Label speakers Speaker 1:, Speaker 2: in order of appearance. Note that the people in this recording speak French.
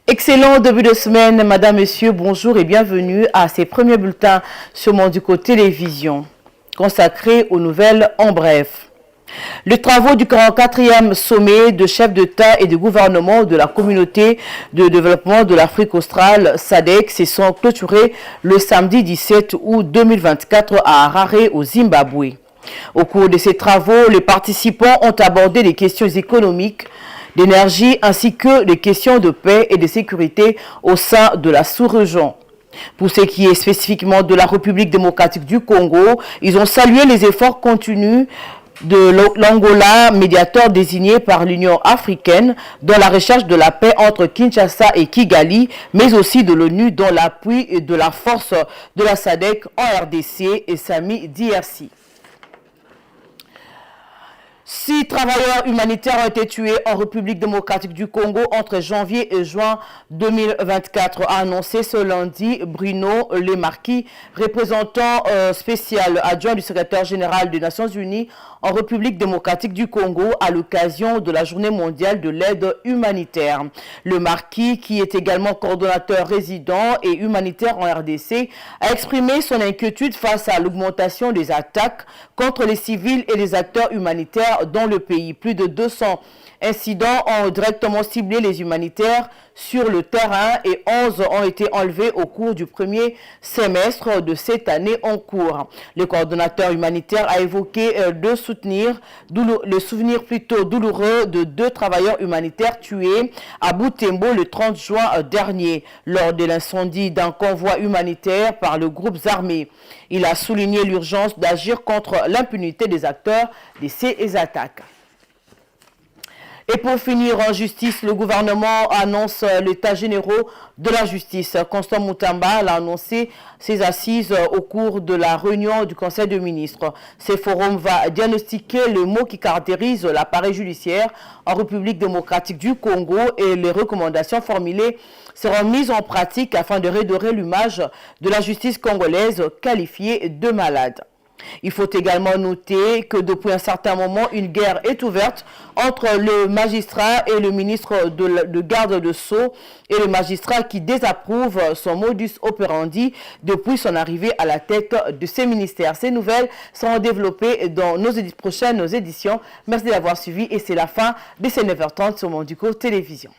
Speaker 1: Excellent début de semaine, madame, monsieur, bonjour et bienvenue à ces premiers bulletins sur Mondico Télévision, consacrés aux nouvelles en bref. Les travaux du 44e sommet de chefs d'État et de gouvernement de la communauté de développement de l'Afrique australe, SADC, se sont clôturés le samedi 17 août 2024 à Harare, au Zimbabwe. Au cours de ces travaux, les participants ont abordé les questions économiques, d'énergie ainsi que les questions de paix et de sécurité au sein de la sous-région. Pour ce qui est spécifiquement de la République démocratique du Congo, ils ont salué les efforts continus de l'Angola, médiateur désigné par l'Union africaine dans la recherche de la paix entre Kinshasa et Kigali, mais aussi de l'ONU dans l'appui de la force de la SADC en RDC et SAMI DRC. 6 travailleurs humanitaires ont été tués en République démocratique du Congo entre janvier et juin 2024, a annoncé ce lundi Bruno Lemarquis, représentant spécial adjoint du secrétaire général des Nations Unies en République démocratique du Congo à l'occasion de la Journée mondiale de l'aide humanitaire. Lemarquis, qui est également coordonnateur résident et humanitaire en RDC, a exprimé son inquiétude face à l'augmentation des attaques contre les civils et les acteurs humanitaires dans le pays. Plus de 200 incidents ont directement ciblé les humanitaires sur le terrain et 11 ont été enlevés au cours du premier semestre de cette année en cours. Le coordonnateur humanitaire a évoqué le souvenir plutôt douloureux de 2 travailleurs humanitaires tués à Butembo le 30 juin dernier lors de l'incendie d'un convoi humanitaire par le groupe armé. Il a souligné l'urgence d'agir contre l'impunité des acteurs de ces attaques. Et pour finir en justice, le gouvernement annonce l'état général de la justice. Constant Moutamba l'a annoncé ses assises au cours de la réunion du Conseil des ministres. Ce forum va diagnostiquer le mot qui caractérise l'appareil judiciaire en République démocratique du Congo et les recommandations formulées seront mises en pratique afin de redorer l'image de la justice congolaise qualifiée de malade. Il faut également noter que depuis un certain moment, une guerre est ouverte entre le magistrat et le ministre de garde de Sceaux et le magistrat qui désapprouve son modus operandi depuis son arrivée à la tête de ces ministères. Ces nouvelles seront développées dans nos prochaines éditions. Merci d'avoir suivi et c'est la fin de ces 9h30 sur Mondico Télévision.